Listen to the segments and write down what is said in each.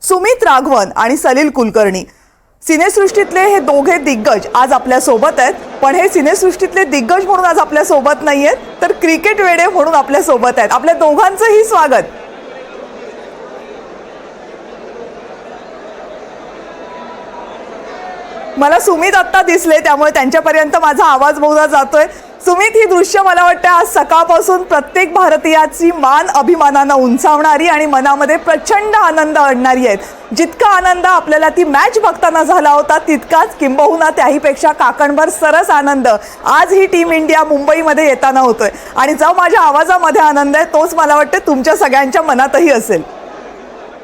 सुमित राघवन आणि सलील कुलकर्णी सिनेसृष्टीतले हे दोघे दिग्गज आज आपल्या सोबत आहेत. पण हे सिनेसृष्टीतले दिग्गज म्हणून आज आपल्या सोबत नाहीयेत, तर क्रिकेट वेडे म्हणून आपल्या सोबत आहेत. आपल्या दोघांचंही स्वागत. मला सुमित आत्ता दिसले, त्यामुळे त्यांच्यापर्यंत माझा आवाज बहुधा जातोय. सुमित, ही दृश्य मला वाटतं आज सकाळपासून प्रत्येक भारतीयाची मान अभिमानानं उंचावणारी आणि मनामध्ये प्रचंड आनंद आणणारी आहेत. जितका आनंद आपल्याला ती मॅच बघताना झाला होता, तितकाच किंबहुना त्याहीपेक्षा काकणभर सरस आनंद आज ही टीम इंडिया मुंबईमध्ये येताना होतोय. आणि जो माझ्या आवाजामध्ये आनंद आहे, तोच मला वाटतं तुमच्या सगळ्यांच्या मनातही असेल.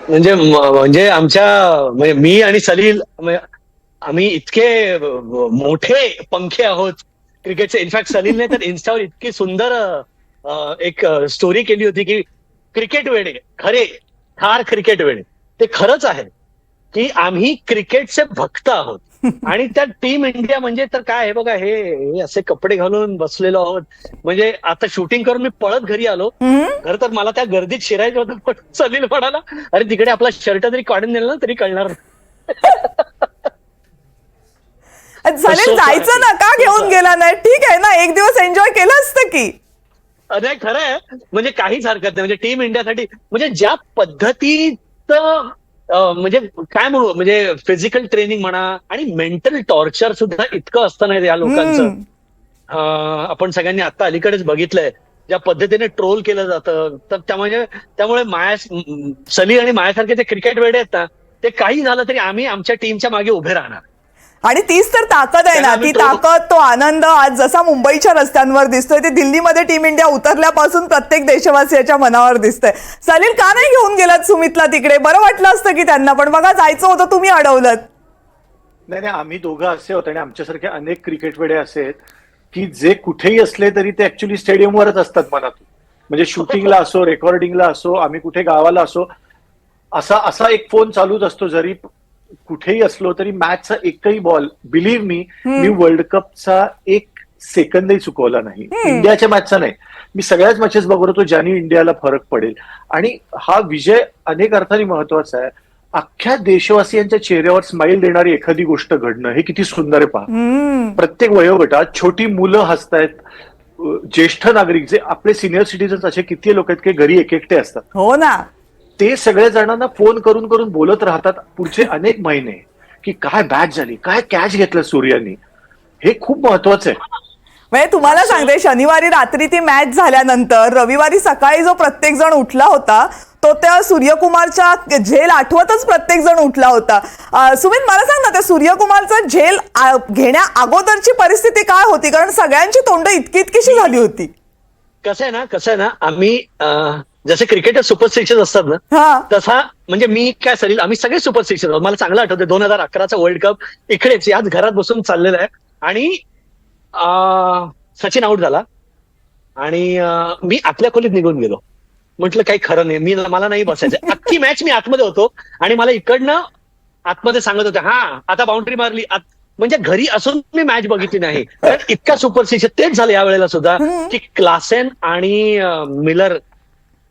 म्हणजे आमच्या मी आणि सलील आम्ही इतके मोठे पंखे आहोत क्रिकेटचे. इनफॅक्ट सलीलने तर इन्स्टावर इतकी सुंदर एक स्टोरी केली होती की क्रिकेट वेडे खरे ठार क्रिकेट वेडे. ते खरंच आहे की आम्ही क्रिकेटचे भक्त आहोत. आणि त्या टीम इंडिया म्हणजे तर काय आहे बघा, हे असे कपडे घालून बसलेलो आहोत. म्हणजे आता शूटिंग करून मी पळत घरी आलो. खरं तर मला त्या गर्दीत शिरायचं होतं, पण सलील म्हणाला अरे तिकडे आपला शर्ट जरी काढून दिला ना तरी कळणार नाही. सलील, जायचं ना, का घेऊन गेला नाही? ठीक आहे ना, एक दिवस एन्जॉय केलं असतं की. अरे खरं आहे, म्हणजे काहीच हरकत नाही. म्हणजे टीम इंडियासाठी म्हणजे ज्या पद्धतीत म्हणजे काय म्हणू, म्हणजे फिजिकल ट्रेनिंग म्हणा आणि मेंटल टॉर्चर सुद्धा इतकं असतं नाही या लोकांचं. आपण सगळ्यांनी आता अलीकडेच बघितलंय ज्या पद्धतीने ट्रोल केलं जातं. तर त्यामुळे सलील आणि मायासारखे जे क्रिकेट वेडे आहेत ना, ते काही झालं तरी आम्ही आमच्या टीमच्या मागे उभे राहणार. आणि तीच तर ताकद आहे ना, ती ताकद, तो आनंद आज जसा मुंबईच्या रस्त्यांवर दिसतोय, ते दिल्लीमध्ये टीम इंडिया उतरल्यापासून प्रत्येक देशवासियाच्या मनावर दिसतंय. सलील, का नाही घेऊन गेलात सुमितला तिकडे? बरं वाटलं असतं की त्यांना, पण बघा जायचं होतं, तुम्ही अडवलं. नाही, आम्ही दोघं असे होते आणि आमच्यासारखे अनेक क्रिकेट वेडे असे आहेत की जे कुठेही असले तरी ते ऍक्च्युली स्टेडियमवरच असतात मनातून. म्हणजे शूटिंगला असो, रेकॉर्डिंगला असो, आम्ही कुठे गावाला असो, असा एक फोन चालूच असतो. जरी कुठेही असलो तरी मॅचचा एकही बॉल, बिलीव्ह मी वर्ल्ड कपचा एक सेकंदही चुकवला नाही. इंडियाच्या मॅचचा नाही, मी सगळ्याच मॅचेस बघतो ज्याने इंडियाला फरक पडेल. आणि हा विजय अनेक अर्थाने महत्वाचा आहे. अख्ख्या देशवासियांच्या चेहऱ्यावर स्माईल देणारी एखादी गोष्ट घडणं हे किती सुंदर आहे पहा. प्रत्येक वयोगटात छोटी मुलं हसतायत, ज्येष्ठ नागरिक जे आपले सिनियर सिटीजन असे किती लोक आहेत की घरी एकटे असतात. हो ना, ते सगळ्या जणांना फोन करून करून बोलत राहतात पुढचे अनेक महिने की काय बॅट झाली, काय कॅच घेतलं सूर्यानी. हे खूप महत्वाचं आहे. म्हणजे तुम्हाला सांगते, शनिवारी रात्री ती मॅच झाल्यानंतर रविवारी सकाळी जो प्रत्येक जण उठला होता, तो त्या सूर्यकुमारच्या झेल आठवतच प्रत्येक जण उठला होता. सुमित, मला सांग ना, त्या सूर्यकुमारचा झेल घेण्या अगोदरची परिस्थिती काय होती? कारण सगळ्यांची तोंड इतकीशी झाली होती. कसं आहे ना, आम्ही जसे क्रिकेटर सुपरस्टिशियस असतात ना, तसा म्हणजे मी काय सलील, आम्ही सगळे सुपरस्टिशियस आहोत. मला चांगलं आठवतं 2011चा वर्ल्ड कप इकडेच याच घरात बसून चाललेला आहे. आणि सचिन आउट झाला आणि मी आतल्या खोलीत निघून गेलो. म्हटलं काही खरं नाही, मला नाही बसायचं. अख्खी मॅच मी आतमध्ये होतो आणि मला इकडनं आतमध्ये सांगत होते हा आता बाउंड्री मारली. म्हणजे घरी असून मी मॅच बघितली नाही, कारण इतका सुपरस्टिशियस. तेच झालं या वेळेला सुद्धा की क्लासेन आणि मिलर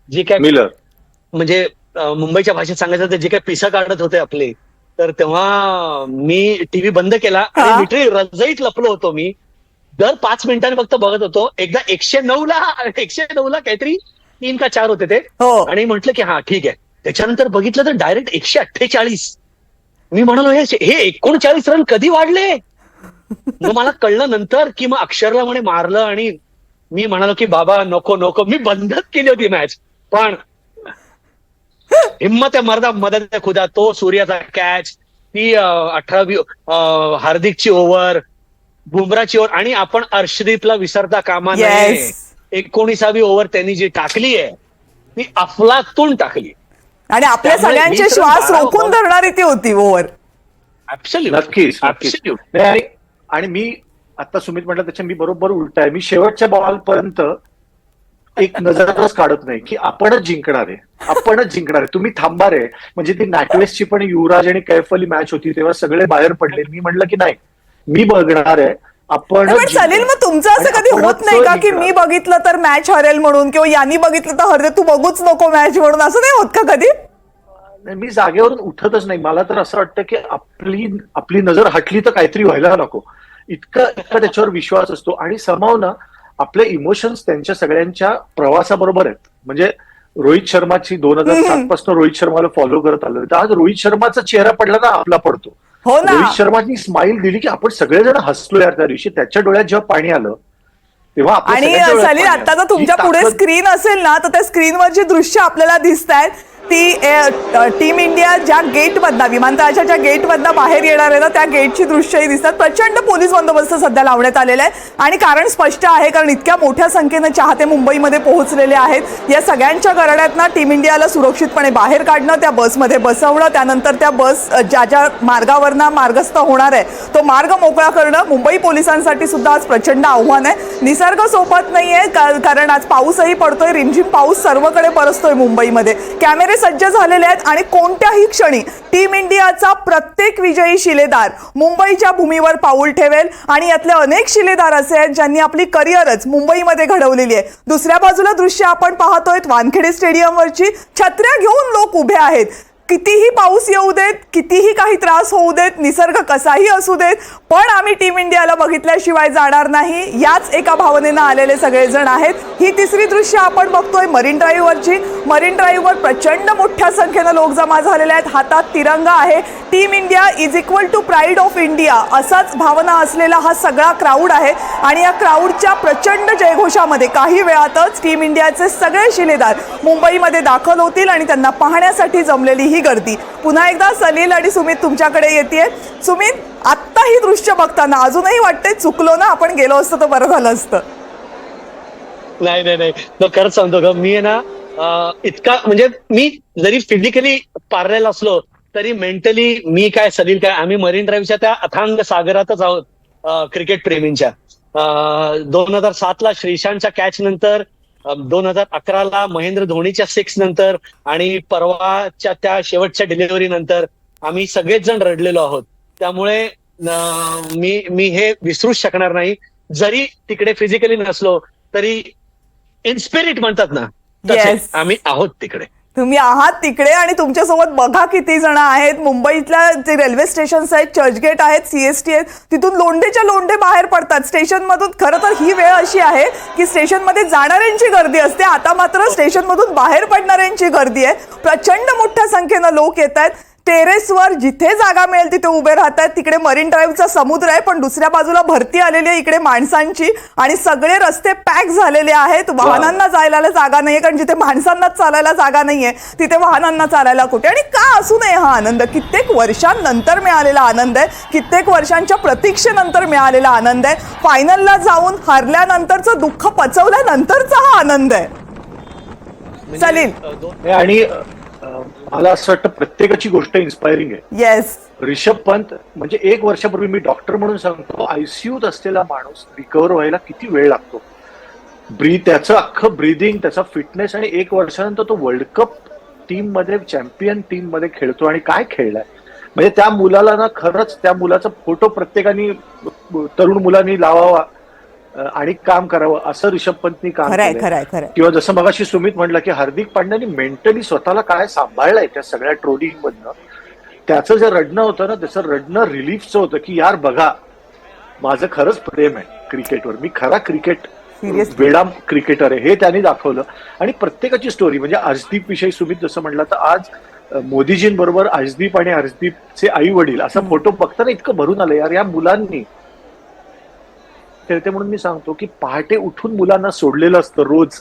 जे काय म्हणजे मुंबईच्या भाषेत सांगायचं तर जे काय पिसा काढत होते आपले, तर तेव्हा मी टीव्ही बंद केला आणि लिटरली रजाईत लपलो होतो. मी दर 5 मिनिटांनी फक्त बघत होतो. एकदा 109 ला काहीतरी 3 का 4 होते ते, आणि म्हटलं की हा ठीक आहे. त्याच्यानंतर बघितलं तर डायरेक्ट 148. मी म्हणालो हे 39 रन कधी वाढले? मग मला कळलं नंतर की मग अक्षरला म्हणे मारलं. आणि मी म्हणालो की बाबा नको, मी बंदच केली होती मॅच. पण हिम्मत आहे मर्दा, मदत आहे खुदा. तो सूर्याचा कॅच, ती 18वी हार्दिकची ओव्हर, बुमराची ओव्हर, आणि आपण अर्शदीपला विसरता कामा नये. 19वी ओव्हर त्यांनी जी टाकली आहे ती अफलातून टाकली आणि आपल्या सगळ्यांचे श्वास रोखून धरणारी ती होती ओव्हर. नक्कीच. आणि मी आता सुमित म्हटलं त्याच्या मी बरोबर उलट आहे. मी शेवटच्या बॉल पर्यंत एक नजरच काढत नाही की आपणच जिंकणार आहे. तुम्ही थांबा रे. म्हणजे ती नॅटवेसची पण युवराज आणि कैफ अली मॅच होती, तेव्हा सगळे बाहेर पडले. मी म्हटलं की नाही, मी बघणार आहे. आपण सलील, मग तुमचं असं कधी होत नाही का की मी बघितलं तर मॅच हरेल म्हणून, किंवा यांनी बघितलं तर हरते, तू बघूच नको मॅच म्हणून, असं नाही होत का कधी? मी जागेवरून उठतच नाही. मला तर असं वाटतं की आपली नजर हटली तर काहीतरी व्हायला नको, इतका त्याच्यावर विश्वास असतो. आणि समाव ना आपले इमोशन्स त्यांच्या सगळ्यांच्या प्रवासाबरोबर आहेत. म्हणजे रोहित शर्माची 2007 पासून रोहित शर्माला फॉलो करत आलो, तर आज रोहित शर्माचा चेहरा पडला ना आपला पडतो. हो ना. रोहित शर्मानी स्माइल दिली की आपण सगळेजण हसलो यार त्या दिवशी. त्याच्या डोळ्यात जेव्हा पाणी आलं तेव्हा आपल्या आणि सगळ्यांच्या डोळ्यात सलील, पाणी आता आलं. जर तुमच्या ही पुढे ताकद- स्क्रीन असेल ना, तर त्या स्क्रीनवर जी दृश्य आपल्याला दिसत आहेत ती टीम इंडिया ज्या गेटमधनं, विमानतळाच्या ज्या गेटमधनं बाहेर येणार आहे ना, त्या गेटची दृश्यही दिसतात. प्रचंड पोलीस बंदोबस्त सध्या लावण्यात आलेला आहे आणि कारण स्पष्ट आहे, कारण इतक्या मोठ्या संख्येनं चाहते मुंबईमध्ये पोहोचलेले आहेत. या सगळ्यांच्या करण्यातनं टीम इंडियाला सुरक्षितपणे बाहेर काढणं, त्या बसमध्ये बसवणं, त्यानंतर त्या बस ज्या ज्या मार्गावरनं मार्गस्थ होणार आहे तो मार्ग मोकळा करणं मुंबई पोलिसांसाठी सुद्धा आज प्रचंड आव्हान आहे. निसर्ग सोबत नाहीये, कारण आज पाऊसही पडतोय, रिमझिम पाऊस सर्वकडे बरसतोय मुंबईमध्ये. कॅमेरे सज्ज झालेले आहेत आणि कोणत्याही क्षणी टीम इंडियाचा प्रत्येक विजयी शिलेदार मुंबईच्या भूमीवर पाऊल ठेवेल आणि यातले अनेक शिलेदार असे आहेत ज्यांनी आपली करिअरच मुंबईमध्ये घडवलेली आहे. दुसऱ्या बाजूला दृश्य आपण पाहतोय वानखेडे स्टेडियमवरची छत्र्या घेऊन लोक उभे आहेत. कितीही पाऊस येऊ देत, कितीही काही त्रास होऊ देत, निसर्ग कसाही असू देत, पण आम्ही टीम इंडियाला बघितल्याशिवाय जाणार नाही, याच एका भावनेनं आलेले सगळेजण आहेत. ही तिसरी दृश्य आपण बघतोय मरीन ड्राईव्हवरची. मरीन ड्राईव्हवर प्रचंड मोठ्या संख्येनं लोक जमा झालेले आहेत. हातात तिरंगा आहे. Team India is equal to pride of India असाच भावना असलेला हा सगळा क्राऊड आहे आणि या क्राऊडच्या प्रचंड जयघोषामध्ये काही वेळातच टीम इंडियाचे सगळे शिलेदार मुंबईमध्ये दाखल होतील आणि त्यांना पाहण्यासाठी जमलेली ही गर्दी. पुन्हा एकदा सलील आणि सुमित तुमच्याकडे येते. सुमित, आत्ता ही दृश्य बघताना अजूनही वाटते चुकलो ना, आपण गेलो असतो तर बरं झालं असतं. नाही, खरंच सांगतो ग, मी आहे ना इतका, म्हणजे मी जरी फिजिकली पारलेला असलो तरी मेंटली मी काय, सलील काय, आम्ही मरीन ड्राईव्हच्या त्या अथांग सागरातच आहोत क्रिकेट प्रेमींच्या. 2007ला श्रीशांतच्या कॅच नंतर, 2011ला महेंद्र धोनीच्या 6 नंतर आणि परवाच्या त्या शेवटच्या डिलिव्हरी नंतर आम्ही सगळेच जण रडलेलो आहोत. त्यामुळे मी हे विसरूच शकणार नाही. जरी तिकडे फिजिकली नसलो तरी इन स्पिरिट म्हणतात ना, तसे Yes. आम्ही आहोत तिकडे. तुम्ही आहात तिकडे आणि तुमच्यासोबत बघा किती जण आहेत. मुंबईतल्या जे रेल्वे स्टेशन्स आहेत, चर्चगेट आहेत, सीएसटी आहेत, तिथून लोंढेच्या लोंढे बाहेर पडतात स्टेशनमधून. खरं तर ही वेळ अशी आहे की स्टेशनमध्ये जाणाऱ्यांची गर्दी असते, आता मात्र स्टेशनमधून बाहेर पडणाऱ्यांची गर्दी आहे. प्रचंड मोठ्या संख्येनं लोक येत आहेत. टेरेसवर जिथे जागा मिळेल तिथे उभे राहतात. तिकडे मरीन ड्राईव्हचा समुद्र आहे, पण दुसऱ्या बाजूला भरती आलेली आहे इकडे माणसांची आणि सगळे रस्ते पॅक झालेले आहेत. वाहनांना जायला जागा नाहीये, कारण जिथे माणसांनाच चालायला जागा नाहीये तिथे वाहनांना चालायला कुठे. आणि का असू नये हा आनंद, कित्येक वर्षांनंतर मिळालेला आनंद आहे, कित्येक वर्षांच्या प्रतीक्षेनंतर मिळालेला आनंद आहे. फायनलला जाऊन हरल्यानंतरचं दुःख पचवल्यानंतरचा हा आनंद आहे. सलील, आणि मला असं वाटतं प्रत्येकाची गोष्ट इन्स्पायरिंग आहे. येस, ऋषभ पंत म्हणजे 1 वर्षापूर्वी, मी डॉक्टर म्हणून सांगतो, आयसीयूत असलेला माणूस रिकव्हर व्हायला किती वेळ लागतो. त्याचं अख्खं ब्रीदिंग, त्याचा फिटनेस, आणि 1 वर्षानंतर तो वर्ल्ड कप टीम मध्ये, चॅम्पियन टीम मध्ये खेळतो. आणि काय खेळलाय म्हणजे त्या मुलाला ना, खरंच त्या मुलाचा फोटो प्रत्येकाने, तरुण मुलांनी लावावा आणि काम करावं, असं ऋषभ पंतनी काम खरंय केलंय. खरंय खरंय. किंवा जसं मगाशी सुमित म्हटलं की हार्दिक पांड्यानी मेंटली स्वतःला काय सांभाळलंय त्या सगळ्या ट्रोलिंग मधनं. त्याचं जे रडणं होतं ना, त्याचं रडणं रिलीफचं होतं की यार बघा, माझं खरंच प्रेम आहे क्रिकेटवर, मी खरा क्रिकेट वेडा क्रिकेटर आहे, हे त्यांनी दाखवलं. आणि प्रत्येकाची स्टोरी, म्हणजे अर्शदीप विषयी सुमित जसं म्हटलं, तर आज मोदीजींबरोबर अर्शदीप आणि अर्शदीपचे आई वडील असा फोटो बघताना इतकं भरून आलं यार. या मुलांनी खेळते म्हणून मी सांगतो की पहाटे उठून मुलांना सोडलेलं असतं, रोज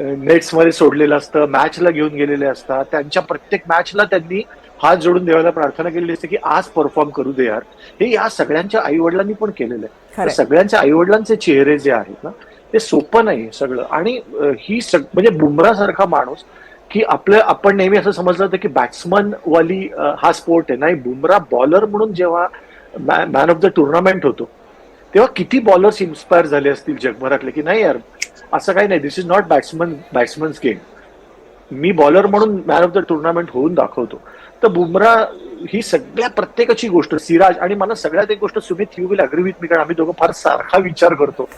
नेट्स मध्ये सोडलेलं असतं, मॅचला घेऊन गेलेले असतात. त्यांच्या प्रत्येक मॅचला त्यांनी हात जोडून देवाला प्रार्थना केलेली असते की आज परफॉर्म करू दे यार. हे या सगळ्यांच्या आई वडिलांनी पण केलेलं आहे. सगळ्यांच्या आई वडिलांचे चेहरे जे आहेत ना, ते सोपं नाही सगळं. आणि ही म्हणजे बुमरा सारखा माणूस, की आपण नेहमी असं समजलं होतं की बॅट्समन वाली हा स्पोर्ट आहे. नाही, बुमरा बॉलर म्हणून जेव्हा मॅन ऑफ द टुर्नामेंट होतो तेव्हा किती बॉलर्स इन्स्पायर झाले असतील जगभरातले की नाही यार, असं काही नाही, this is not batsman's game, मी बॉलर म्हणून मॅन ऑफ द टुर्नामेंट होऊन दाखवतो. तर बुमरा ही सगळ्या प्रत्येकाची गोष्ट, सिराज, आणि मला सगळ्यात एक गोष्ट Sumit, you will agree with me, कारण आम्ही दोघं फार सारखा विचार करतो.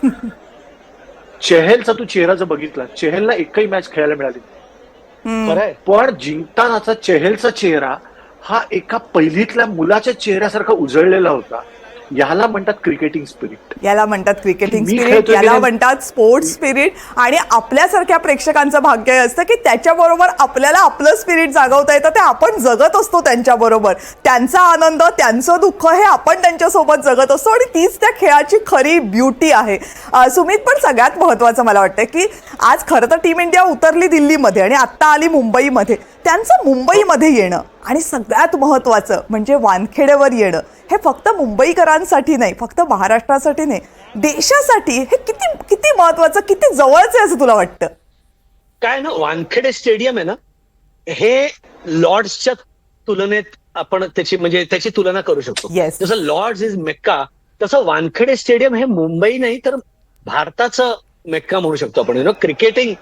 चेहलचा तू चेहरा जर बघितला, चेहलला एकही मॅच खेळायला मिळाली, खरंय. पण जिंकतानाचा चेहलचा चेहरा हा एका पहिलीतल्या मुलाच्या चेहऱ्यासारखा उजळलेला होता. याला म्हणतात क्रिकेटिंग स्पिरिट. याला म्हणतात क्रिकेटिंग मी स्पिरिट, खेळतोय की याला नाही? म्हणतात स्पोर्ट्स स्पिरिट. आणि आपल्यासारख्या प्रेक्षकांचं भाग्य हे असतं की त्याच्याबरोबर आपल्याला आपलं स्पिरिट जागवता येतं. ते आपण जगत असतो त्यांच्याबरोबर. त्यांचा आनंद, त्यांचं दुःख हे आपण त्यांच्यासोबत जगत असतो आणि तीच त्या खेळाची खरी ब्युटी आहे. सुमित, पण सगळ्यात महत्त्वाचं मला वाटतं की आज खरं तर टीम इंडिया उतरली दिल्लीमध्ये आणि आत्ता आली मुंबईमध्ये. त्यांचं मुंबईमध्ये येणं आणि सगळ्यात महत्त्वाचं म्हणजे वानखेडेवर येणं हे फक्त मुंबईकरांसाठी नाही, फक्त महाराष्ट्रासाठी नाही, देशासाठी हे किती किती महत्त्वाचं, किती जवळचं आहे असं तुला वाटतं? काय ना, वानखेडे स्टेडियम आहे ना, हे लॉर्ड्सच्या तुलनेत आपण त्याची तुलना करू शकतो. Yes. जसं लॉर्ड्स इज मेक्का, तसं वानखेडे स्टेडियम हे मुंबई नाही तर भारताचं मेक्का म्हणू शकतो आपण. क्रिकेटिंग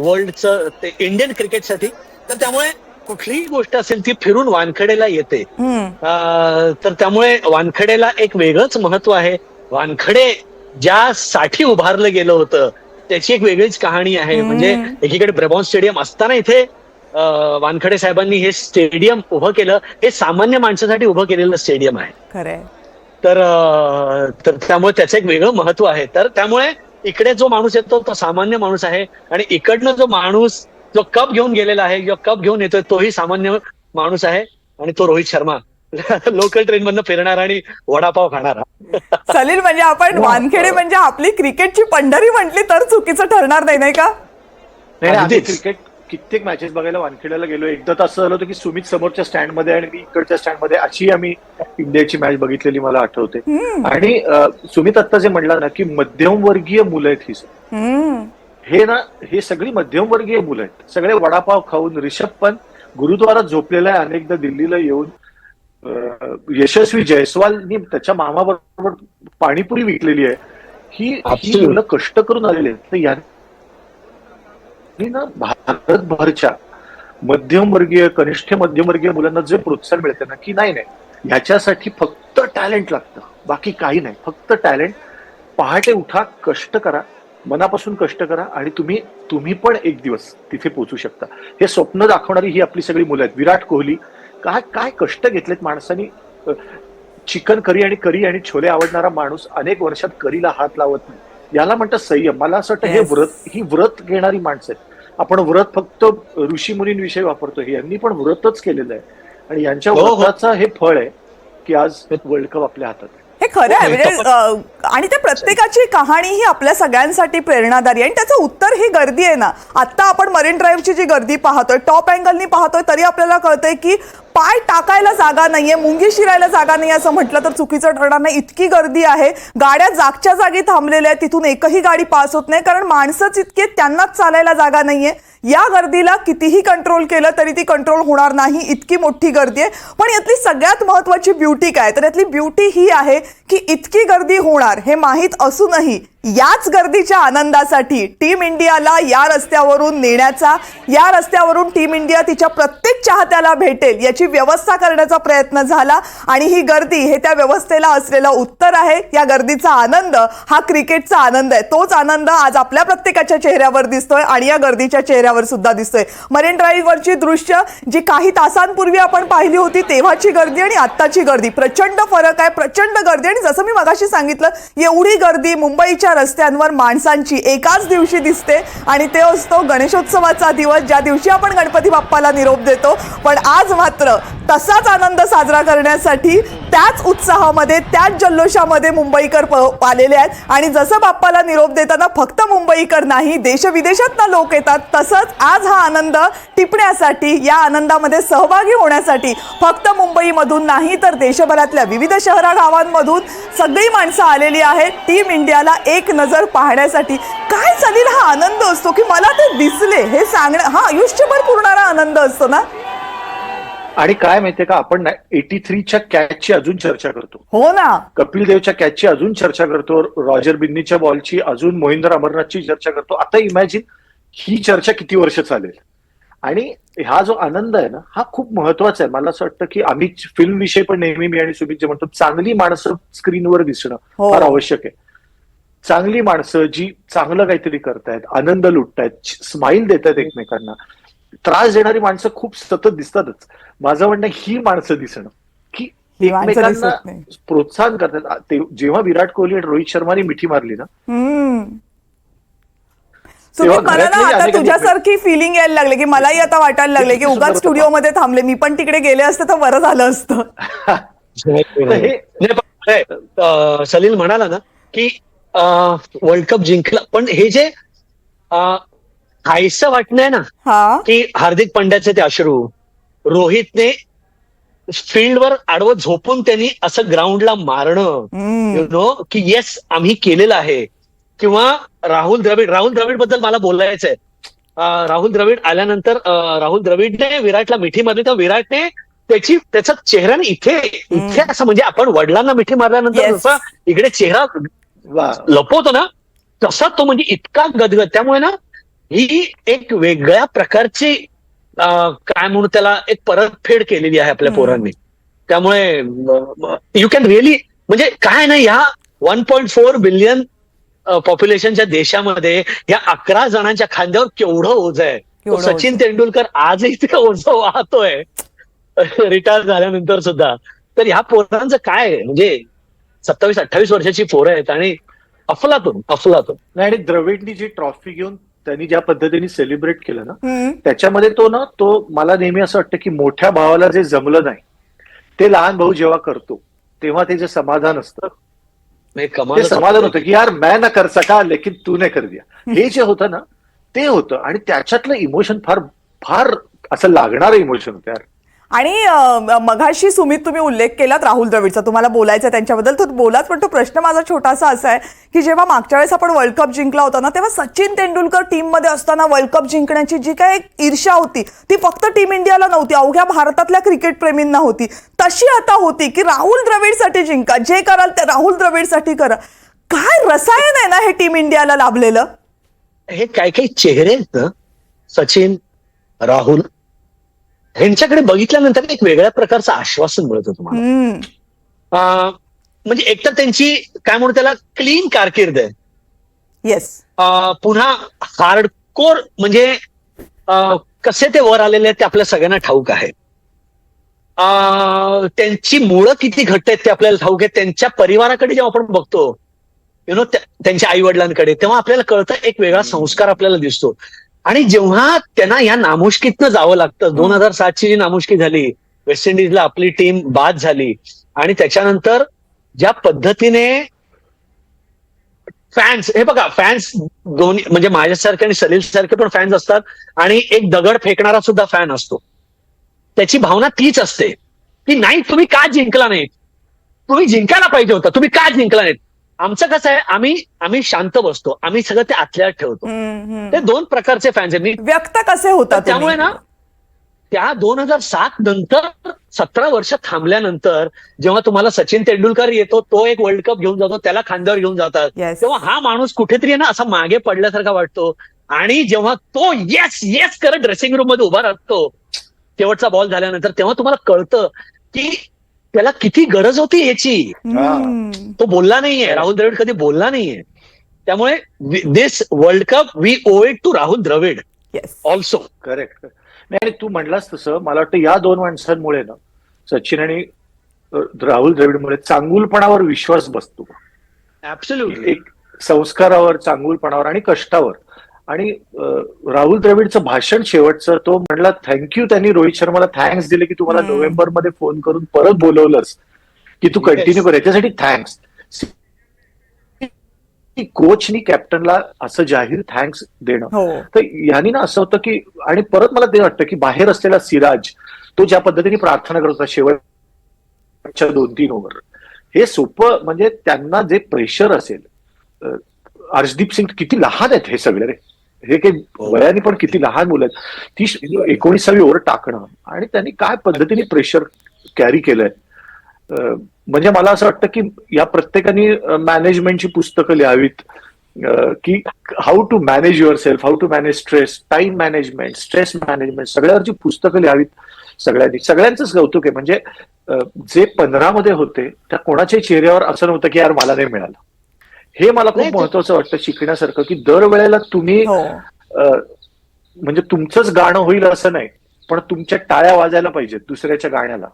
वर्ल्डचं ते इंडियन क्रिकेटसाठी. तर त्यामुळे कुठलीही गोष्ट असेल ती फिरून वानखेडेला येते. तर त्यामुळे वानखेडेला एक वेगळंच महत्व आहे. वानखेडे ज्यासाठी उभारलं गेलं होतं त्याची एक वेगळीच कहाणी आहे. म्हणजे एकीकडे ब्रेबॉर्न स्टेडियम असताना इथे वानखेडे साहेबांनी हे स्टेडियम उभं केलं. हे सामान्य माणसासाठी उभं केलेलं स्टेडियम आहे. खरंय. तर त्यामुळे त्याचं एक वेगळं महत्व आहे. तर त्यामुळे इकडे जो माणूस येतो तो सामान्य माणूस आहे आणि इकडनं जो माणूस जो कप घेऊन गेलेला आहे, जो कप घेऊन येतोय तोही सामान्य माणूस आहे आणि तो रोहित शर्मा, लोकल ट्रेन मधनं फिरणारा आणि वडापाव खाणारा. सलील, म्हणजे आपण वानखेडे म्हणजे आपली क्रिकेटची पंढरी म्हटली तर चुकीचं ठरणार नाही, नाही का? नाही, आम्ही अगदीच. क्रिकेट कित्येक मॅचेस बघायला वानखेड्याला गेलो. एकदा तर असं झालं होतं की सुमित समोरच्या स्टँडमध्ये आणि मी इकडच्या स्टँडमध्ये अशी आम्ही इंडियाची मॅच बघितलेली मला आठवते. आणि सुमित आत्ता जे म्हणला ना की मध्यमवर्गीय मुलं आहेत ही, हे सगळी मध्यमवर्गीय मुलं आहेत. सगळे वडापाव खाऊन. ऋषभ पंत गुरुद्वारात झोपलेला आहे अनेकदा दिल्लीला येऊन. यशस्वी जयस्वालनी त्याच्या मामाबरोबर पाणीपुरी विकलेली आहे. ही मुलं कष्ट करून आलेली आहेत. तर यांनी ना भारतभरच्या मध्यमवर्गीय, कनिष्ठ मध्यमवर्गीय मुलांना जे प्रोत्साहन मिळते ना की नाही ह्याच्यासाठी फक्त टॅलेंट लागतं, बाकी काही नाही, फक्त टॅलेंट. पहाटे उठा, कष्ट करा, मनापासून कष्ट करा आणि तुम्ही पण एक दिवस तिथे पोहोचू शकता. हे स्वप्न दाखवणारी ही आपली सगळी मुलं आहेत. विराट कोहली, काय कष्ट घेतलेत माणसांनी. चिकन करी आणि छोले आवडणारा माणूस अनेक वर्षात करीला हात लावत नाही. याला म्हणतात संयम. मला असं वाटतं हे ही व्रत घेणारी माणसं आहेत. आपण व्रत फक्त ऋषी मुनींविषयी वापरतो, यांनी पण व्रतच केलेलं आहे आणि यांच्या व्रताचं हे फळ आहे की आज वर्ल्ड कप आपल्या हातात आहे. हे खरं आहे. म्हणजे आणि त्या प्रत्येकाची कहाणी ही आपल्या सगळ्यांसाठी प्रेरणादायी आणि त्याचं उत्तर ही गर्दी आहे ना. आता आपण मरीन ड्राईव्हची जी गर्दी पाहतोय, टॉप अँगलनी पाहतोय, तरी आपल्याला कळतंय की पाय टाकायला जागा नाहीये, मुंगी शिरायला जागा नाही असं म्हटलं तर चुकीचं ठरणार नाही. इतकी गर्दी आहे. गाड्या जागच्या जागी थांबलेल्या आहेत, तिथून एकही गाडी पास होत नाही कारण माणसंच इतके, त्यांनाच चालायला जागा नाहीये. या गर्दीला कितीही कंट्रोल केलं तरी ती कंट्रोल होणार नाही, इतकी मोठी गर्दी आहे. पण यातली सगळ्यात महत्वाची ब्युटी काय, तर यातली ब्युटी ही आहे की इतकी गर्दी होणार हे माहीत असूनही याच गर्दीच्या आनंदासाठी टीम इंडियाला या रस्त्यावरून नेण्याचा, या रस्त्यावरून टीम इंडिया तिच्या प्रत्येक चाहत्याला भेटेल याची व्यवस्था करण्याचा प्रयत्न झाला. आणि ही गर्दी हे त्या व्यवस्थेला असलेलं उत्तर आहे. या गर्दीचा आनंद हा क्रिकेटचा आनंद आहे. तोच आनंद आज आपल्या प्रत्येकाच्या चेहऱ्यावर दिसतोय आणि या गर्दीच्या चेहऱ्यावर सुद्धा दिसतोय. मरीन ड्राईव्हवरची दृश्य जी काही तासांपूर्वी आपण पाहिली होती तेव्हाची गर्दी आणि आत्ताची गर्दी, प्रचंड फरक आहे, प्रचंड गर्दी. आणि जसं मी मगाशी सांगितलं, एवढी गर्दी मुंबईच्या रस्त्यांवर माणसांची एकाच दिवशी दिसते आणि ते असतो गणेशोत्सवाचा दिवस, ज्या दिवशी आपण गणपती बाप्पाला निरोप देतो. पण आज मात्र तसाच आनंद साजरा करण्यासाठी त्याच उत्साहामध्ये, त्याच जल्लोषामध्ये मुंबईकर आलेले आहेत. आणि जसं बाप्पाला निरोप देताना फक्त मुंबईकर नाही, देशविदेशातनं लोक येतात, तसंच आज हा आनंद टिपण्यासाठी, या आनंदामध्ये सहभागी होण्यासाठी फक्त मुंबईमधून नाही तर देशभरातल्या विविध शहरा गावांमधून सगळी माणसं आलेली आहेत टीम इंडियाला एक नजर पाहण्यासाठी. काय चालेल हा आनंद असतो की मला ते दिसले हे सांगणं, हा आयुष्यभर पुरणारा आनंद असतो ना. आणि काय माहितीये का, आपण 83च्या कॅचची अजून चर्चा करतो. हो ना. कपिल देवच्या कॅचची अजून चर्चा करतो. रॉजर बिन्नीच्या बॉलची अजून, मोहिंदर अमरनाथची चर्चा करतो. आता इमॅजिन ही चर्चा किती वर्ष चालेल. आणि हा जो आनंद आहे ना हा खूप महत्वाचा आहे. मला असं वाटतं की आम्ही फिल्म विषयी पण नेहमी मी आणि सुमित जे म्हणतो, चांगली माणसं स्क्रीनवर दिसणं फार आवश्यक आहे. चांगली माणसं जी चांगलं काहीतरी करतायत, आनंद लुटतायत, स्माईल देतायत एकमेकांना. त्रास देणारी माणसं खूप सतत दिसतातच. माझं म्हणणं ही माणसं दिसणं की ही माणसं एकमेकांना दिसत नाही. प्रोत्साहन करतात. जेव्हा विराट कोहली आणि रोहित शर्माने मिठी मारली ना, सुमित, तेव्हा मला ना घरातलेही आता अनेकांनी- तुझ्यासारखी फिलिंग यायला लागली की मलाही आता वाटायला लागले की उगाच स्टुडिओमध्ये थांबले, मी पण तिकडे गेले असते तर बरं झालं असतं. तर हे नाही, पण सलील म्हणाला ना की वर्ल्ड कप जिंकला, पण हे जे काहीसं वाटणं ना हा, की हार्दिक पांड्याचे ते अश्रू, रोहितने फील्डवर आडवं झोपून त्यांनी असं ग्राउंडला मारणं, यु नो की येस आम्ही केलेलं आहे. किंवा राहुल द्रविड बद्दल मला बोलायचंय. राहुल द्रविड आल्यानंतर राहुल द्रविडने विराटला मिठी मारली, तर विराटने त्याचा चेहऱ्याने इथे असं, म्हणजे आपण वडिलांना मिठी मारल्यानंतर Yes. जसा इकडे चेहरा वा, लपवतो ना, तसा तो म्हणजे इतका गदगद. त्यामुळे ना ही एक वेगळ्या प्रकारची काय म्हणू त्याला, एक परतफेड केलेली आहे आपल्या पोरांनी. त्यामुळे यू कॅन रिअली, म्हणजे काय ना, ह्या 1.4 बिलियन पॉप्युलेशनच्या देशामध्ये या 11 जणांच्या खांद्यावर केवढं ओझं आहे. तो केवढं सचिन ओझं. तेंडुलकर आजही ते ओझं वाहतोय रिटायर झाल्यानंतर सुद्धा. तर ह्या पोरांचं काय आहे, म्हणजे 27-28 वर्षाची पोरं आहेत आणि अफलातून. नाही, आणि द्रविडनी जी ट्रॉफी घेऊन त्यांनी ज्या पद्धतीने सेलिब्रेट केलं ना, हम्म. त्याच्यामध्ये तो मला नेहमी असं वाटतं की मोठ्या भावाला जे जमलं नाही ते लहान भाऊ जेव्हा करतो तेव्हा ते जे समाधान असतं म्हणजे ते कमाल समाधान होतं की यार मैं ना कर सका लेकिन तूने कर दिया. हे जे होतं ना ते होतं, आणि त्याच्यातलं इमोशन फार फार असं लागणारं इमोशन होतं यार. आणि मघाशी सुमित तुम्ही उल्लेख केलात राहुल द्रविडचा, तुम्हाला बोलायचं आहे त्यांच्याबद्दल तर बोलाच, पण तो प्रश्न माझा छोटासा असा आहे की जेव्हा मागच्या वेळेस आपण वर्ल्ड कप जिंकला होता ना, तेव्हा सचिन तेंडुलकर टीममध्ये असताना वर्ल्ड कप जिंकण्याची जी काय एक ईर्ष्या होती ती फक्त टीम इंडियाला नव्हती, अवघ्या भारतातल्या क्रिकेट प्रेमींना होती. तशी आता होती की राहुल द्रविडसाठी जिंका, जे कराल ते राहुल द्रविडसाठी करा. काय रसायन आहे ना हे टीम इंडियाला लाभलेलं. हे काही चेहरे आहेत ना, सचिन, राहुल, ह्यांच्याकडे बघितल्यानंतर एक वेगळ्या प्रकारचं आश्वासन मिळतं तुम्हाला. म्हणजे एकतर त्यांची काय म्हणू त्याला क्लीन कारकीर्द आहे. येस. पुन्हा हार्डकोर, म्हणजे कसे ते वर आलेले आहेत ते आपल्या सगळ्यांना ठाऊक आहे. त्यांची मुळं किती घट्ट आहेत ते आपल्याला ठाऊक आहे. त्यांच्या परिवाराकडे जेव्हा आपण बघतो, यु नो, त्यांच्या आई वडिलांकडे, तेव्हा आपल्याला कळतं एक वेगळा संस्कार आपल्याला दिसतो. आणि जेव्हा त्यांना या नामुष्कीतनं जावं लागतं, 2007ची जी नामुष्की झाली, वेस्ट इंडिजला आपली टीम बाद झाली, आणि त्याच्यानंतर ज्या पद्धतीने फॅन्स, हे बघा, फॅन्स दोन्ही, म्हणजे माझ्यासारखे आणि सलील सारखे पण फॅन्स असतात, आणि एक दगड फेकणारा सुद्धा फॅन असतो. त्याची भावना तीच असते की नाही, तुम्ही का जिंकला नाहीत, तुम्ही जिंकायला पाहिजे होता, तुम्ही का जिंकला नाहीत. आमचं कसं आहे, आम्ही शांत बसतो, आम्ही सगळं ते आतल्यात ठेवतो. ते दोन प्रकारचे फॅन्स आहेत. मी व्यक्त कसे होतात त्यामुळे ना, त्या 2007 नंतर 17 वर्ष थांबल्यानंतर जेव्हा तुम्हाला सचिन तेंडुलकर येतो, तो एक वर्ल्ड कप घेऊन जातो, त्याला खांद्यावर घेऊन जातात, Yes. तेव्हा हा माणूस कुठेतरी ना असा मागे पडल्यासारखा वाटतो. आणि जेव्हा तो येस येस करत ड्रेसिंग रूम मध्ये उभा राहतो शेवटचा बॉल झाल्यानंतर, तेव्हा तुम्हाला कळतं की त्याला किती गरज होती याची. तो बोलला नाहीये, राहुल द्रविड कधी बोलला नाहीये. त्यामुळे this world cup we owe it to Rahul Dravid yes. Also. Correct. नाही, आणि तू म्हणलास तसं मला वाटतं या दोन माणसांमुळे ना, सचिन आणि राहुल द्रविडमुळे चांगुलपणावर विश्वास बसतो. ऍब्सोल्युटली. एक संस्कारावर, चांगुलपणावर आणि कष्टावर. आणि राहुल द्रविडचं भाषण शेवटचं, तो म्हणला थँक्यू, त्यांनी रोहित शर्माला थँक्स दिले की तुम्हाला नोव्हेंबरमध्ये फोन करून परत बोलवलंस की तू कंटिन्यू कर, याच्यासाठी थँक्स. कोचनी कॅप्टनला असं जाहीर थँक्स देणं, हो. तर यांनी ना असं होतं की, आणि परत मला ते वाटतं की बाहेर असलेला सिराज, तो ज्या पद्धतीने प्रार्थना करत होता शेवटच्या 2-3 ओव्हर, हे सोपं, म्हणजे त्यांना जे प्रेशर असेल. अर्शदीप सिंग किती लहान आहेत हे सगळे रे, हे काही वयाने पण किती लहान मुलं आहेत. ती 19वी ओव्हर टाकणं, आणि त्यांनी काय पद्धतीने प्रेशर कॅरी केलंय. म्हणजे मला असं वाटतं की या प्रत्येकाने मॅनेजमेंटची पुस्तकं लिहावीत, की how to manage yourself, how to manage stress, time management, stress management, सगळ्यावरची पुस्तकं लिहावीत सगळ्यांनी. सगळ्यांचंच कौतुक आहे. म्हणजे जे 15 मध्ये होते त्या कोणाच्याही चेहऱ्यावर असं नव्हतं की यार मला नाही मिळालं. हे मला खूप नाही, ते- महत्वाचं वाटतं शिकण्यासारखं, की दरवेळेला तुम्ही हो. म्हणजे तुमचंच गाणं होईल असं नाही, पण तुमच्या टाळ्या वाजायला पाहिजेत दुसऱ्याच्या गाण्याला.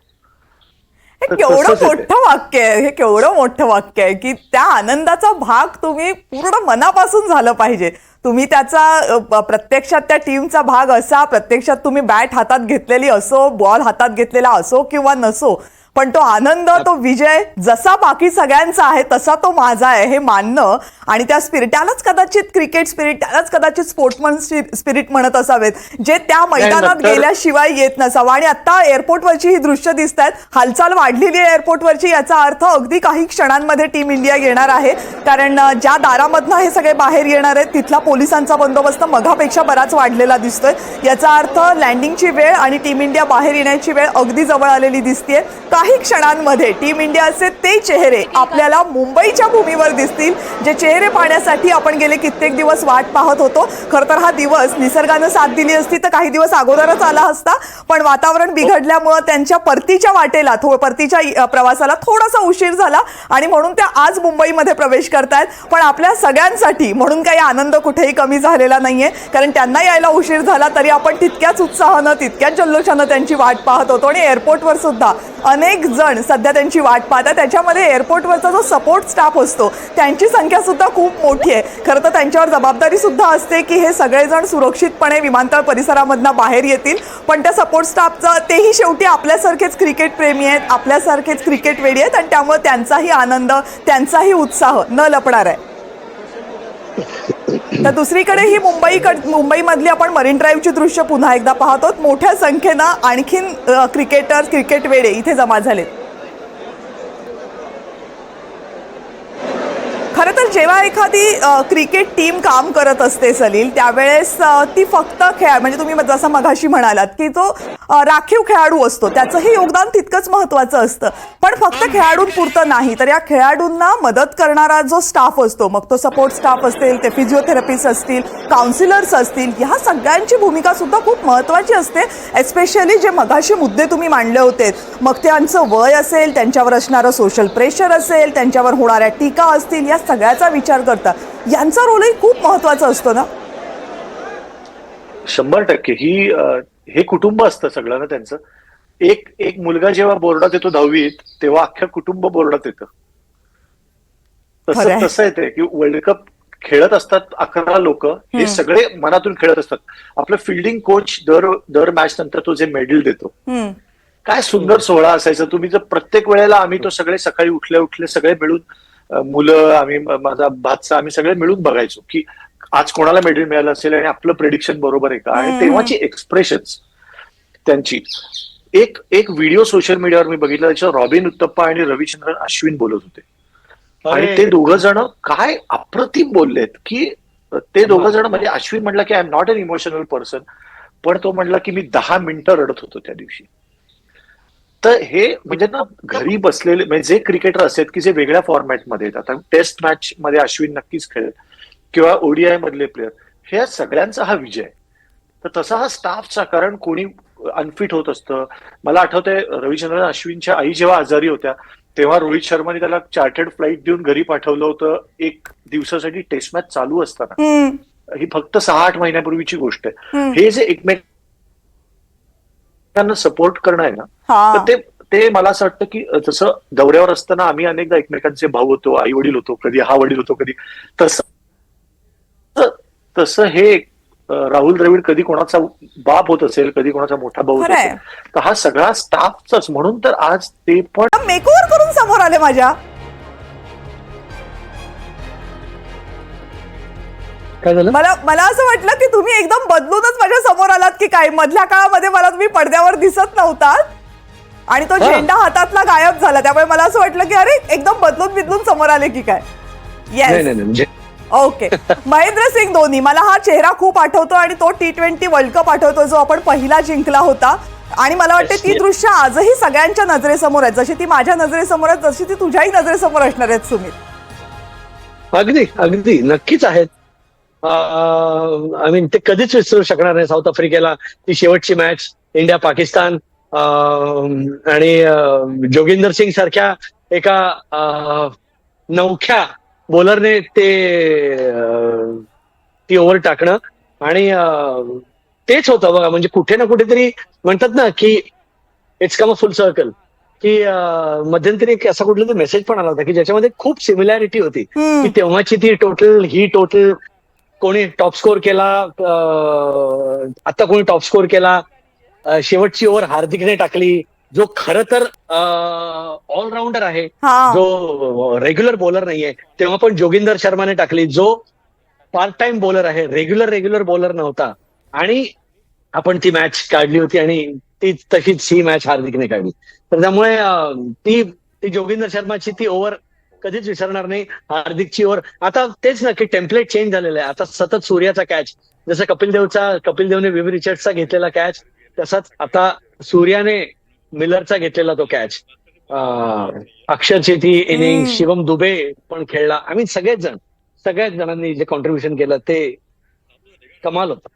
हे तर केवढं तसंच आहे ते. मोठं वाक्य आहे, हे केवढं मोठं वाक्य आहे की त्या आनंदाचा भाग तुम्ही पूर्ण मनापासून झालं पाहिजे. तुम्ही त्याचा प्रत्यक्षात त्या टीमचा भाग असा, प्रत्यक्षात तुम्ही बॅट हातात घेतलेली असो, बॉल हातात घेतलेला असो किंवा नसो, पण तो आनंद, तो विजय जसा बाकी सगळ्यांचा आहे तसा तो माझा आहे हे मानणं, आणि त्या स्पिरिट, त्यालाच कदाचित क्रिकेट स्पिरिट, त्यालाच कदाचित स्पोर्ट्समन स्पिरिट म्हणत असावेत, जे त्या मैदानात नंतर- गेल्याशिवाय येत नसावं. आणि आता एअरपोर्टवरची ही दृश्य दिसत आहेत, हालचाल वाढलेली आहे एअरपोर्टवरची, याचा अर्थ अगदी काही क्षणांमध्ये टीम इंडिया येणार आहे. कारण ज्या दारामधनं हे सगळे बाहेर येणार आहेत तिथला पोलिसांचा बंदोबस्त मघापेक्षा बराच वाढलेला दिसतोय. याचा अर्थ लँडिंगची वेळ आणि टीम इंडिया बाहेर येण्याची वेळ अगदी जवळ आलेली दिसतेय. काही क्षणांमध्ये टीम इंडियाचे ते चेहरे आपल्याला मुंबईच्या भूमीवर दिसतील, जे चेहरे पाहण्यासाठी आपण गेले कित्येक दिवस वाट पाहत होतो. खरं तर हा दिवस निसर्गानं साथ दिली असती तर काही दिवस अगोदरच आला असता, पण वातावरण बिघडल्यामुळं त्यांच्या परतीच्या वाटेला, परतीच्या प्रवासाला थोडासा उशीर झाला आणि म्हणून त्या आज मुंबईमध्ये प्रवेश करतायत. पण आपल्या सगळ्यांसाठी म्हणून काही आनंद कुठेही कमी झालेला नाहीये, कारण त्यांना यायला उशीर झाला तरी आपण तितक्याच उत्साहानं, तितक्याच जल्लोषानं त्यांची वाट पाहत होतो. आणि एअरपोर्टवर सुद्धा अनेक जण सध्या त्यांची वाट पाहतात. त्याच्यामध्ये एअरपोर्टवरचा जो सपोर्ट स्टाफ असतो त्यांची संख्या सुद्धा खूप मोठी आहे. खरं तर त्यांच्यावर जबाबदारी सुद्धा असते की हे सगळेजण सुरक्षितपणे विमानतळ परिसरामधनं बाहेर येतील, पण त्या सपोर्ट स्टाफचं, तेही शेवटी आपल्यासारखेच क्रिकेट प्रेमी आहेत, आपल्यासारखेच क्रिकेट वेडी आहेत, आणि त्यामुळे त्यांचाही आनंद, त्यांचाही उत्साह न लपणार आहे. तर दुसरीकडे ही मुंबईमधली आपण मरीन ड्राईव्हची दृश्य पुन्हा एकदा पाहतो. मोठ्या संख्येनं आणखीन क्रिकेटर, क्रिकेट वेडे इथे जमा झालेत. खरं तर जेव्हा एखादी क्रिकेट टीम काम करत असते सलील, त्यावेळेस ती फक्त म्हणजे तुम्ही जसं मघाशी म्हणालात की तो राखीव खेळाडू असतो, त्याचंही योगदान तितकंच महत्त्वाचं असतं. पण फक्त खेळाडूंपुरतं नाही, तर या खेळाडूंना मदत करणारा जो स्टाफ असतो, मग तो सपोर्ट स्टाफ असतील, ते फिजिओथेरपिस्ट असतील, काउन्सिलर्स असतील, ह्या सगळ्यांची भूमिका सुद्धा खूप महत्त्वाची असते. एस्पेशली जे मघाशी मुद्दे तुम्ही मांडले होते, मग त्यांचं वय असेल, त्यांच्यावर असणारं सोशल प्रेशर असेल, त्यांच्यावर होणाऱ्या टीका असतील, या सगळ्याचा विचार करता यांचा रोलही खूप महत्त्वाचा असतो ना. 100% हे कुटुंब असतं सगळं ना त्यांचं. एक मुलगा जेव्हा बोर्डात येतो 10वीत, तेव्हा अख्खं कुटुंब बोर्डात येतं. खरंय. तसं येते की वर्ल्ड कप खेळत असतात 11 लोक, हे सगळे मनातून खेळत असतात. आपलं फिल्डिंग कोच दर मॅच नंतर तो जे मेडल देतो, काय सुंदर सोहळा असायचा. तुम्ही जर प्रत्येक वेळेला आम्ही तो सगळे सकाळी उठले सगळे मिळून, मुलं, आम्ही, माझा भाचा, आम्ही सगळे मिळून बघायचो की आज कोणाला मेडल मिळालं असेल आणि आपलं प्रेडिक्शन बरोबर आहे का. आणि तेव्हाची एक्सप्रेशन्स त्यांची, एक व्हिडिओ सोशल मीडियावर मी बघितला, त्याच्यावर रॉबिन उत्तप्पा आणि रविचंद्रन अश्विन बोलत होते, आणि ते दोघं जण काय अप्रतिम बोललेत की ते दोघं जण, म्हणजे अश्विन म्हटलं की I am not an emotional person, पण तो म्हटला की मी 10 मिनिटं रडत होतो त्या दिवशी. तर हे म्हणजे ना घरी बसलेले, म्हणजे जे क्रिकेटर असतात की जे वेगळ्या फॉर्मॅटमध्ये येतात, आता टेस्ट मॅच मध्ये अश्विन नक्कीच खेळेल किंवा ओडीआय मधले प्लेयर, हे सगळ्यांचा हा विजय. तर तसा हा स्टाफचा, कारण कोणी अनफिट होत असतं. मला आठवतंय रविचंद्रन अश्विनच्या आई जेव्हा आजारी होत्या तेव्हा रोहित शर्माने त्याला चार्टर्ड फ्लाईट देऊन घरी पाठवलं होतं 1 दिवसासाठी टेस्ट मॅच चालू असताना. ही फक्त 6-8 महिन्यापूर्वीची गोष्ट आहे. हे जे एकमेकांना सपोर्ट करणं आहे ना, तर ते मला असं वाटतं की जसं दौऱ्यावर असताना आम्ही अनेकदा एकमेकांचे भाऊ होतो, आई वडील होतो, कधी हा वडील होतो, कधी तसं हे राहुल द्रविड कधी कोणाचा बाप होत असेल, कधी कोणाचा मोठा भाऊ होत असेल, तर हा सगळा स्टाफचाच. म्हणून तर आज ते पण मेकओव्हर करून समोर आले माझ्या. काय झालं? मला असं वाटलं की तुम्ही एकदम बदलूनच माझ्या समोर आलात की काय. मधल्या काळामध्ये मला तुम्ही पडद्यावर दिसत नव्हतात आणि तो झेंडा हातातला गायब झाला, त्यामुळे मला असं वाटलं की अरे एकदम बदलून समोर आले की काय. Yes, okay. महेंद्रसिंग धोनी, मला हा चेहरा खूप आठवतो आणि तो T20 वर्ल्ड कप आठवतो जो आपण पहिला जिंकला होता. आणि मला वाटतं ती दृश्य आजही सगळ्यांच्या नजरेसमोर आहेत, जशी ती माझ्या नजरेसमोर आहेत तशी ती तुझ्याही नजरेसमोर असणार आहेत सुमित. अगदी नक्कीच आहेत. आय मीन ते कधीच विसरू शकणार नाही. साऊथ आफ्रिकेला ती शेवटची मॅच, इंडिया पाकिस्तान, आणि जोगिंदर सिंग सारख्या एका नवख्या बॉलरने ती ओव्हर टाकणं आणि तेच होतं बघा. म्हणजे कुठे ना कुठेतरी म्हणतात ना की it's come a full circle, की मध्यंतरी एक असा कुठला तरी मेसेज पण आला होता की ज्याच्यामध्ये खूप सिमिलॅरिटी होती, की तेव्हाची ती टोटल कोणी टॉप स्कोर केला, आता कोणी टॉप स्कोर केला, शेवटची ओव्हर हार्दिकने टाकली, जो खरं तर ऑलराऊंडर आहे, हा. जो रेग्युलर बॉलर नाहीये. तेव्हा पण जोगिंदर शर्माने टाकली, जो पार्ट टाइम बॉलर आहे, रेग्युलर बॉलर नव्हता. आणि आपण ती मॅच काढली होती आणि ती तशीच ही मॅच हार्दिकने काढली. तर त्यामुळे ती जोगिंदर शर्माची ती ओव्हर कधीच विसरणार नाही. हार्दिकची ओव्हर, आता तेच ना की टेम्पलेट चेंज झालेलं आहे. आता सतत सूर्याचा कॅच, जसं कपिल देवने विव रिचर्डचा घेतलेला कॅच, तसाच आता सूर्याने मिलरचा घेतलेला तो कॅच. अक्षरची ती इनिंग, शिवम दुबे पण खेळला. आय मीन सगळ्याच जणांनी जे कॉन्ट्रीब्युशन केलं ते कमाल होतं.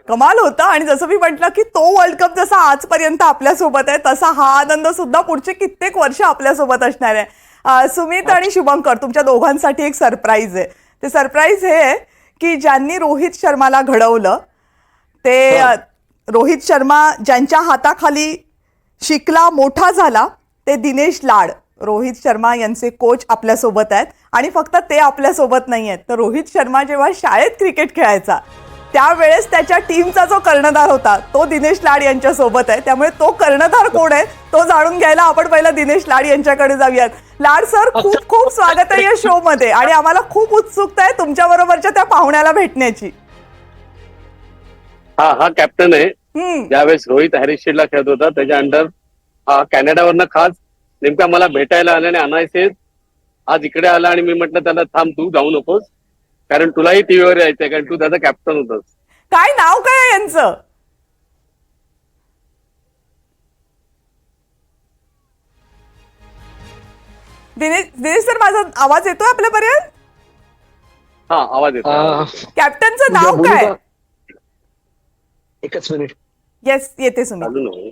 कमाल होतं. आणि जसं मी म्हटलं की तो वर्ल्ड कप जसा आजपर्यंत आपल्यासोबत आहे, तसा हा आनंद सुद्धा पुढचे कित्येक वर्ष आपल्यासोबत असणार आहे. सुमित आणि शुभंकर, तुमच्या दोघांसाठी एक सरप्राईज आहे. ते सरप्राईज हे आहे की ज्यांनी रोहित शर्माला घडवलं, ते रोहित शर्मा ज्यांच्या हाताखाली शिकला, मोठा झाला, ते दिनेश लाड, रोहित शर्मा यांचे कोच आपल्यासोबत आहेत. आणि फक्त ते आपल्यासोबत नाही आहेत, तर रोहित शर्मा जेव्हा शाळेत क्रिकेट खेळायचा त्यावेळेस त्याच्या टीमचा जो कर्णधार होता तो दिनेश लाड यांच्या सोबत आहे. त्यामुळे तो कर्णधार कोण आहे तो जाणून घ्यायला आपण पहिला दिनेश लाड यांच्याकडे जाऊयात. लाड सर, खूप खूप स्वागत आहे या शो मध्ये आणि आम्हाला खूप उत्सुकता आहे तुमच्या बरोबरच्या त्या पाहुण्याला भेटण्याची. हा कॅप्टन आहे. ज्यावेळेस रोहित हॅरिसशील्डला खेळत होता त्याच्या अंडर कॅनडावरनं खास नेमका मला भेटायला आल्याने आणायचे आज इकडे आला. आणि मी म्हटलं त्याला थांब, तू जाऊ नकोस, कारण तुलाही टीव्हीवर यायचंय, कारण तू त्याचा कॅप्टन होतास. काय नाव काय आहे यांचं? दिनेश सर, माझा आवाज येतोय आपल्यापर्यंत? हा, आवाज येतो. कॅप्टनचं नाव काय? एकच मिनिट. येस, येते सुमित. चालू नको.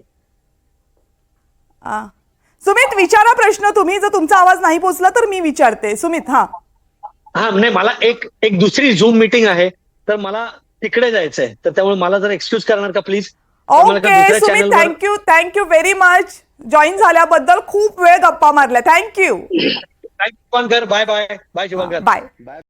सुमित, विचारा प्रश्न तुम्ही. जर तुमचा आवाज नाही पोचला तर मी विचारते. सुमित. हा नाही, मला एक दुसरी झूम मीटिंग आहे, तर मला तिकडे जायचंय. तर त्यामुळे मला जर एक्सक्यूज करणार का please? Okay Sumit, thank you very much. Join झाल्याबद्दल, खूप वेळ गप्पा मारल्या. Thank you. Shubhankar. Bye Shubhankar. Bye.